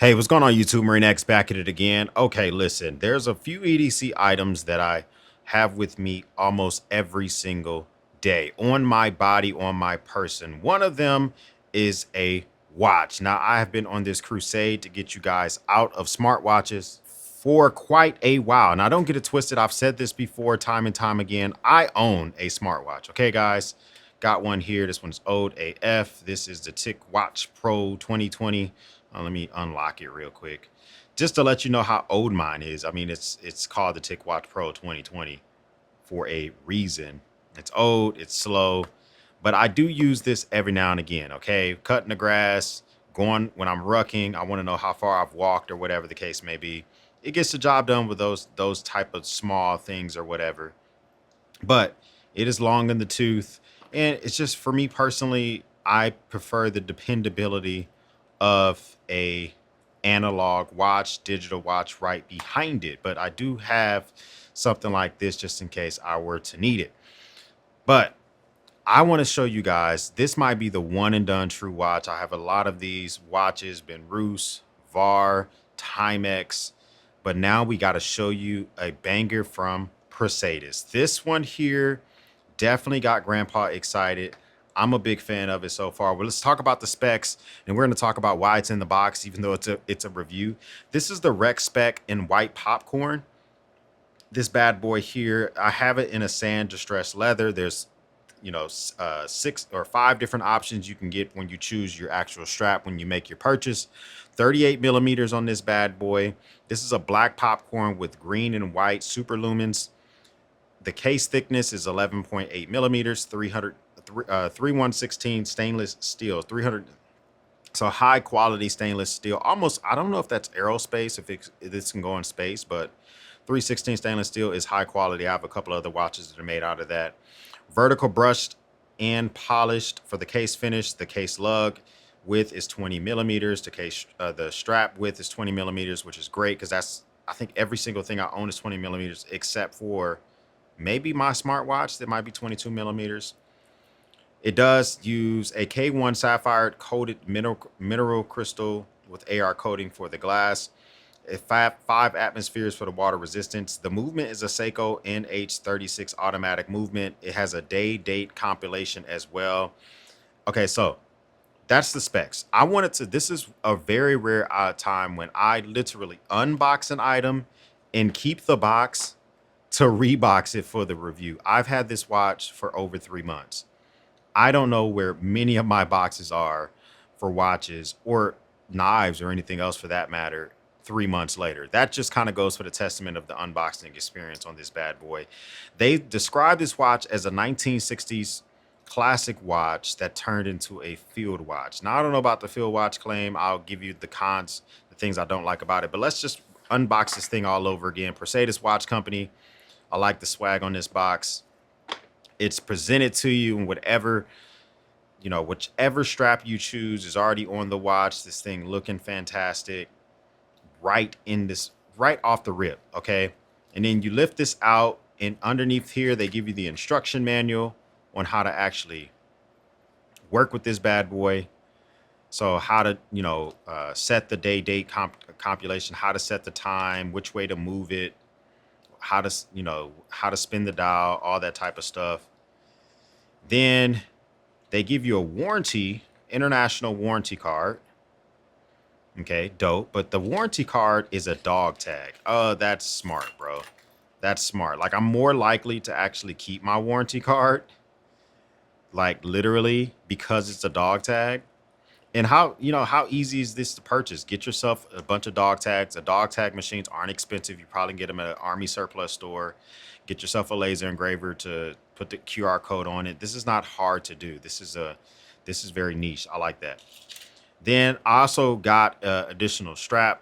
Hey, what's going on YouTube? Marine X back at it again. Okay, listen, there's a few EDC items that I have with me almost every single day on my body, on my person. One of them is a watch. Now, I have been on this crusade to get you guys out of smartwatches for quite a while. Now, don't get it twisted. I've said this before time and time again. I own a smartwatch. Okay, guys, got one here. This one's old AF. This is the Tick Watch Pro 2020. Let me unlock it real quick, just to let you know how old mine is. I mean, it's called the Tick Watch Pro 2020 for a reason. It's old, it's slow, but I do use this every now and again. Okay, cutting the grass, going when I'm rucking. I want to know how far I've walked or whatever the case may be. It gets the job done with those type of small things or whatever. But it is long in the tooth, and it's just for me personally. I prefer the dependability of a analog watch, digital watch right behind it. But I do have something like this just in case I were to need it. But I want to show you guys, this might be the one and done true watch. I have a lot of these watches, Benrus, VAR, Timex, but now we got to show you a banger from Praesidus. This one here definitely got grandpa excited. I'm a big fan of it so far. Well, let's talk about the specs, and we're going to talk about why it's in the box, even though it's a review. This is the Rec Spec in white popcorn. This bad boy here, I have it in a sand distressed leather. There's, 6 or 5 different options you can get when you choose your actual strap when you make your purchase. 38 millimeters on this bad boy. This is a black popcorn with green and white super lumens. The case thickness is 11.8 millimeters, 3116 stainless steel, 300. So high quality stainless steel. Almost, I don't know if that's aerospace, if this can go in space, but 316 stainless steel is high quality. I have a couple other watches that are made out of that. Vertical brushed and polished for the case finish. The case lug width is 20 millimeters. The strap width is 20 millimeters, which is great because I think every single thing I own is 20 millimeters except for maybe my smartwatch that might be 22 millimeters. It does use a K1 sapphire coated mineral crystal with AR coating for the glass. Five atmospheres for the water resistance. The movement is a Seiko NH36 automatic movement. It has a date compilation as well. Okay, so that's the specs. This is a very rare time when I literally unbox an item and keep the box to rebox it for the review. I've had this watch for over 3 months. I don't know where many of my boxes are for watches or knives or anything else for that matter 3 months later. That just kind of goes for the testament of the unboxing experience on this bad boy. They describe this watch as a 1960s classic watch that turned into a field watch. Now, I don't know about the field watch claim. I'll give you the cons, the things I don't like about it, but let's just unbox this thing all over again. Praesidus Watch Company. I like the swag on this box. It's presented to you in whichever strap you choose is already on the watch. This thing looking fantastic right off the rip. Okay. And then you lift this out, and underneath here, they give you the instruction manual on how to actually work with this bad boy. So how to, set the date compilation, how to set the time, which way to move it, how to spin the dial, all that type of stuff. Then they give you a warranty, international warranty card. Okay, dope. But the warranty card is a dog tag. Oh, that's smart, bro. That's smart. Like, I'm more likely to actually keep my warranty card, like literally, because it's a dog tag. And how easy is this to purchase? Get yourself a bunch of dog tags. The dog tag machines aren't expensive. You probably can get them at an Army surplus store. Get yourself a laser engraver to put the QR code on it. This is not hard to do. This is very niche. I like that. Then I also got an additional strap.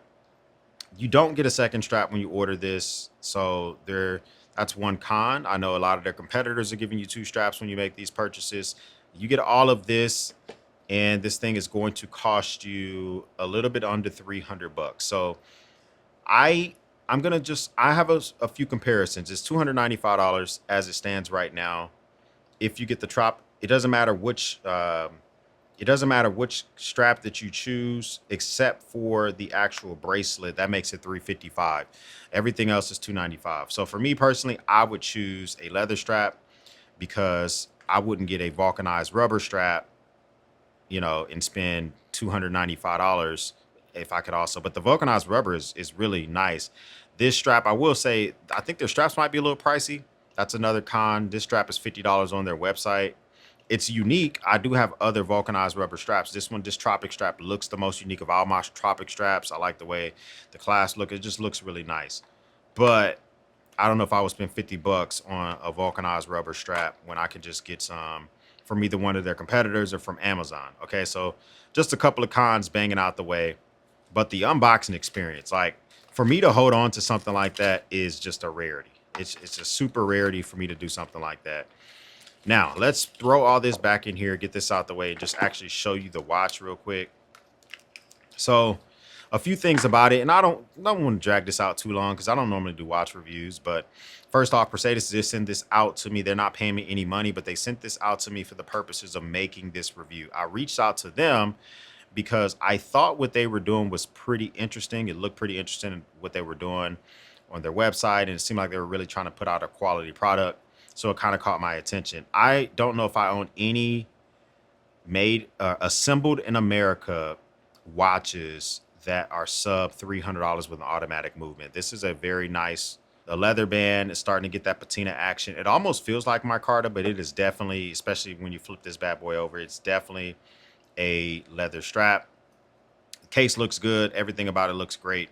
You don't get a second strap when you order this. So that's one con. I know a lot of their competitors are giving you 2 straps when you make these purchases. You get all of this, and this thing is going to cost you a little bit under $300. So I have a few comparisons. It's $295 as it stands right now. If you get the drop, it doesn't matter which It doesn't matter which strap that you choose, except for the actual bracelet. That makes it 355. Everything else is 295. So for me personally, I would choose a leather strap because I wouldn't get a vulcanized rubber strap, you know, and spend $295 if I could also. But the vulcanized rubber is really nice. This strap, I will say, I think their straps might be a little pricey. That's another con. This strap is $50 on their website. It's unique. I do have other vulcanized rubber straps. This Tropic strap looks the most unique of all my Tropic straps. I like the way the clasp look. It just looks really nice. But I don't know if I would spend 50 bucks on a vulcanized rubber strap when I could just get some from either one of their competitors or from Amazon. Okay, so just a couple of cons banging out the way. But the unboxing experience, like for me to hold on to something like that is just a rarity. It's a super rarity for me to do something like that. Now, let's throw all this back in here, get this out the way, and just actually show you the watch real quick. So a few things about it, and I don't want to drag this out too long because I don't normally do watch reviews. But first off, Praesidus did send this out to me. They're not paying me any money, but they sent this out to me for the purposes of making this review. I reached out to them because I thought what they were doing was pretty interesting. It looked pretty interesting in what they were doing on their website, and it seemed like they were really trying to put out a quality product. So it kind of caught my attention. I don't know if I own any assembled in America watches that are sub $300 with an automatic movement. This is a very nice, the leather band is starting to get that patina action. It almost feels like micarta, but it is definitely, especially when you flip this bad boy over, it's definitely a leather strap. The case looks good. Everything about it looks great.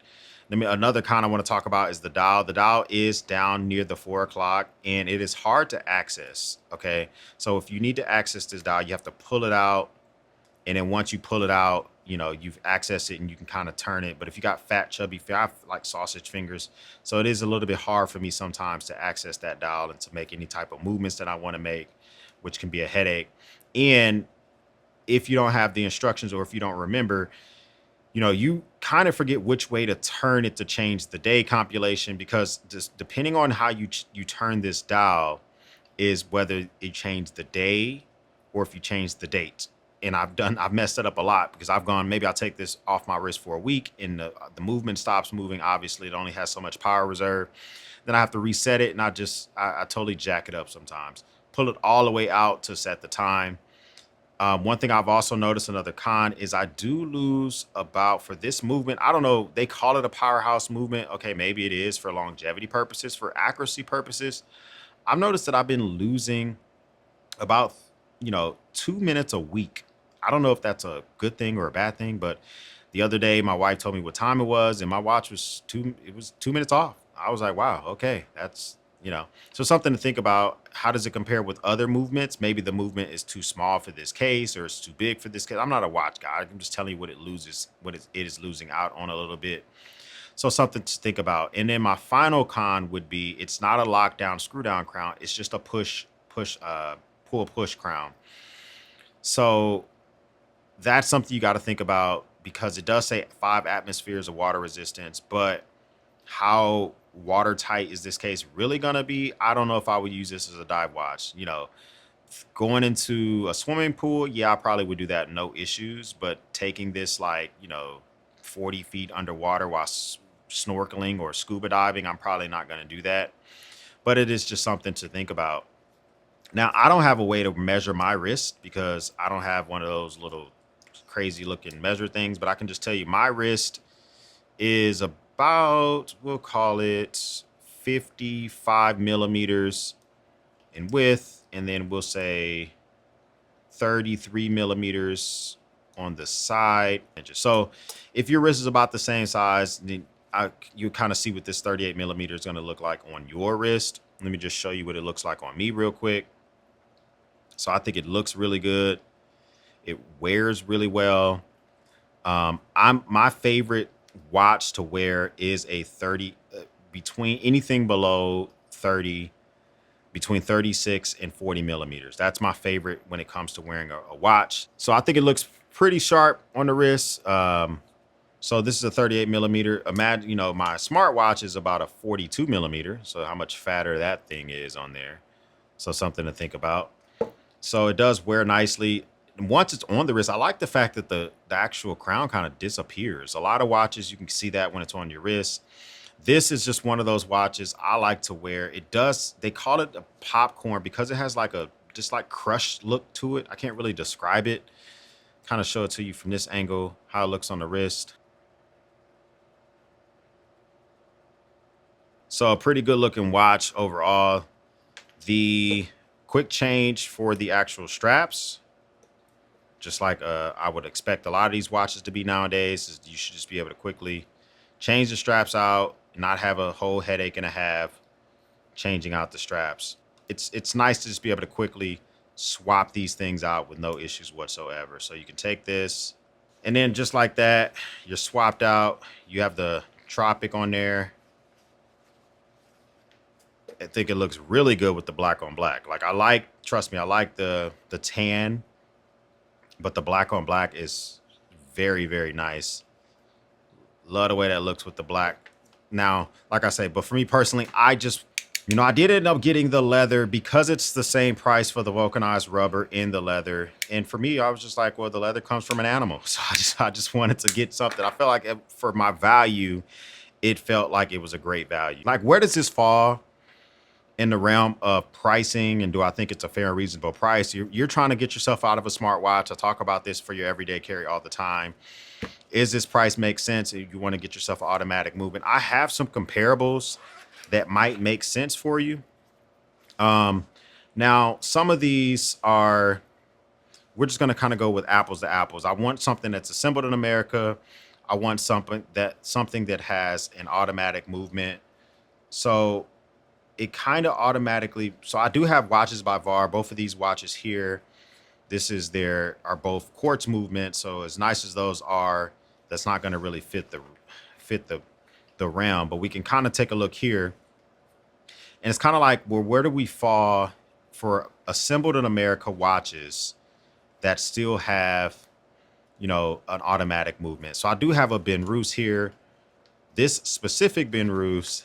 Another kind I want to talk about is the dial. The dial is down near the 4 o'clock and it is hard to access. Okay. So if you need to access this dial, you have to pull it out. And then once you pull it out, you know, you've accessed it and you can kind of turn it. But if you got fat, chubby, I have like sausage fingers. So it is a little bit hard for me sometimes to access that dial and to make any type of movements that I want to make, which can be a headache. And if you don't have the instructions or if you don't remember, you know, you kind of forget which way to turn it to change the day compilation, because just depending on how you turn this dial is whether it changed the day or if you change the date. And I've messed it up a lot because I've gone, maybe I'll take this off my wrist for a week and the movement stops moving. Obviously, it only has so much power reserve. Then I have to reset it and I totally jack it up sometimes. Pull it all the way out to set the time. One thing I've also noticed, another con, is I do lose about, for this movement, I don't know, they call it a powerhouse movement. Okay, maybe it is for longevity purposes. For accuracy purposes, I've noticed that I've been losing about, 2 minutes a week. I don't know if that's a good thing or a bad thing, but the other day my wife told me what time it was and my watch was 2 minutes off. I was like, wow, okay, that's, so something to think about. How does it compare with other movements? Maybe the movement is too small for this case or it's too big for this case. I'm not a watch guy. I'm just telling you what it loses, it is losing out on a little bit. So something to think about. And then my final con would be, it's not a lockdown screw down crown. It's just a pull push crown. So that's something you got to think about, because it does say 5 atmospheres of water resistance, but how watertight is this case really gonna be? I don't know if I would use this as a dive watch. Going into a swimming pool, yeah, I probably would do that, no issues. But taking this 40 feet underwater while snorkeling or scuba diving, I'm probably not gonna do that. But it is just something to think about. Now, I don't have a way to measure my wrist because I don't have one of those little crazy looking measure things, but I can just tell you my wrist is about, we'll call it 55 millimeters in width, and then we'll say 33 millimeters on the side. So if your wrist is about the same size, then you kind of see what this 38 millimeter is going to look like on your wrist. Let me just show you what it looks like on me real quick. So I think it looks really good. It wears really well. My favorite watch to wear is a 30, between anything below 30, between 36 and 40 millimeters. That's my favorite when it comes to wearing a watch. So I think it looks pretty sharp on the wrist. So this is a 38 millimeter. Imagine, my smartwatch is about a 42 millimeter. So how much fatter that thing is on there. So something to think about. So it does wear nicely. once it's on the wrist, I like the fact that the actual crown kind of disappears. A lot of watches, you can see that when it's on your wrist. This is just one of those watches I like to wear. It does, they call it a popcorn because it has like a just like crushed look to it. I can't really describe it. Kind of show it to you from this angle, how it looks on the wrist. So a pretty good looking watch overall. The quick change for the actual straps, just like I would expect a lot of these watches to be nowadays, is you should just be able to quickly change the straps out, not have a whole headache and a half changing out the straps. It's nice to just be able to quickly swap these things out with no issues whatsoever. So you can take this, and then just like that, you're swapped out. You have the Tropic on there. I think it looks really good with the black on black. Like trust me, I like the tan, but the black on black is very, very nice. Love the way that looks with the black. Now, like I say, but for me personally, I did end up getting the leather because it's the same price for the vulcanized rubber in the leather. And for me, I was just like, well, the leather comes from an animal. So I just wanted to get something. I felt like for my value, it felt like it was a great value. Like, where does this fall in the realm of pricing, and do I think it's a fair and reasonable price? You're trying to get yourself out of a smartwatch. I talk about this for your everyday carry all the time. Is this price make sense if you want to get yourself an automatic movement? I have some comparables that might make sense for you. Now, some of these are, we're just going to kind of go with apples to apples. I want something that's assembled in America. I want something that has an automatic movement. So it kind of automatically, so I do have watches by VAR. Both of these watches here, are both quartz movement. So as nice as those are, that's not going to really fit the realm. But we can kind of take a look here, and it's kind of like, well, where do we fall for assembled in America watches that still have, an automatic movement? So I do have a Benrus here. This specific Benrus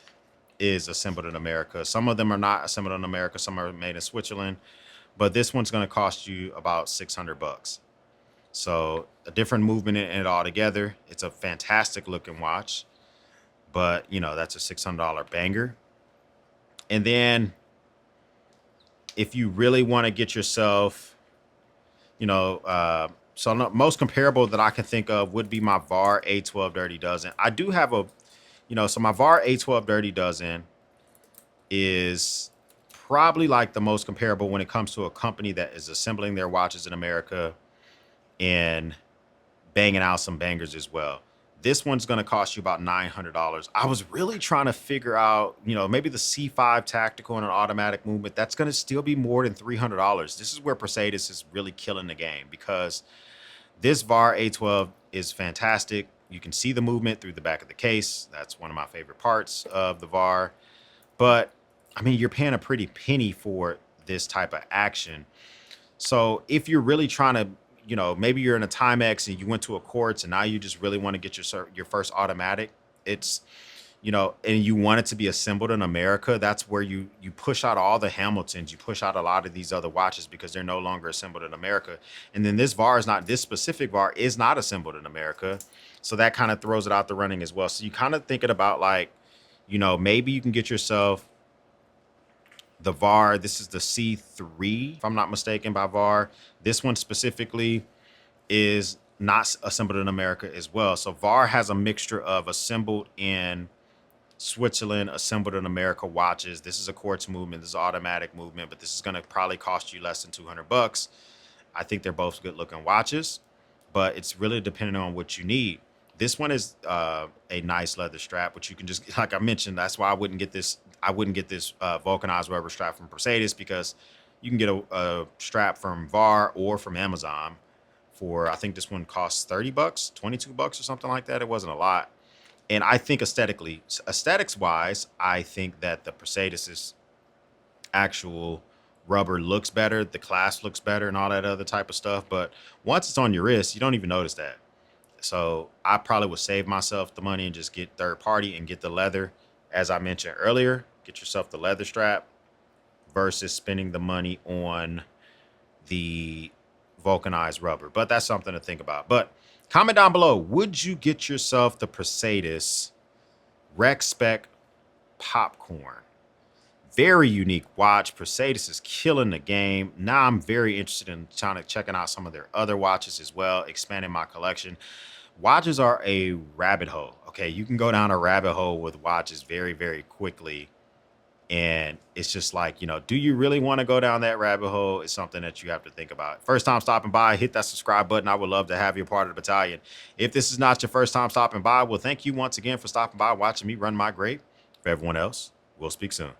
is assembled in America. Some of them are not assembled in America. Some are made in Switzerland, but this one's going to cost you about $600. So a different movement in it altogether. It's a fantastic looking watch, but that's a $600 banger. And then if you really want to get yourself, most comparable that I can think of would be my VAR A12 Dirty Dozen. I do have so my VAR A12 Dirty Dozen is probably like the most comparable when it comes to a company that is assembling their watches in America and banging out some bangers as well. This one's going to cost you about $900. I was really trying to figure out, maybe the C5 tactical and an automatic movement, that's going to still be more than $300. This is where Praesidus is really killing the game, because this VAR A12 is fantastic. You can see the movement through the back of the case. That's one of my favorite parts of the VAR. But I mean, you're paying a pretty penny for this type of action. So if you're really trying to, maybe you're in a Timex and you went to a quartz and now you just really want to get your first automatic, it's, and you want it to be assembled in America, that's where you push out all the Hamiltons, you push out a lot of these other watches because they're no longer assembled in America. And then this specific VAR is not assembled in America. So that kind of throws it out the running as well. So you kind of thinking about like, maybe you can get yourself the VAR. This is the C3, if I'm not mistaken, by VAR. This one specifically is not assembled in America as well. So VAR has a mixture of assembled in Switzerland, assembled in America watches. This is a quartz movement. This is automatic movement, but this is going to probably cost you less than $200. I think they're both good looking watches, but it's really depending on what you need. This one is a nice leather strap, which you can just, like I mentioned, that's why I wouldn't get this vulcanized rubber strap from Praesidus, because you can get a strap from VAR or from Amazon for, I think this one costs $30, $22 or something like that. It wasn't a lot. And I think aesthetics wise, I think that the Praesidus's actual rubber looks better. The clasp looks better and all that other type of stuff. But once it's on your wrist, you don't even notice that. So I probably would save myself the money and just get third party and get the leather. As I mentioned earlier, get yourself the leather strap versus spending the money on the vulcanized rubber, but that's something to think about. But comment down below, would you get yourself the Praesidus Rec Spec popcorn? Very unique watch. Praesidus is killing the game. Now I'm very interested in checking out some of their other watches as well, expanding my collection. Watches are a rabbit hole. Okay, you can go down a rabbit hole with watches very, very quickly. And it's just like, do you really want to go down that rabbit hole? It's something that you have to think about. First time stopping by, hit that subscribe button. I would love to have you a part of the battalion. If this is not your first time stopping by, well, thank you once again for stopping by, watching me run my grade. For everyone else, we'll speak soon.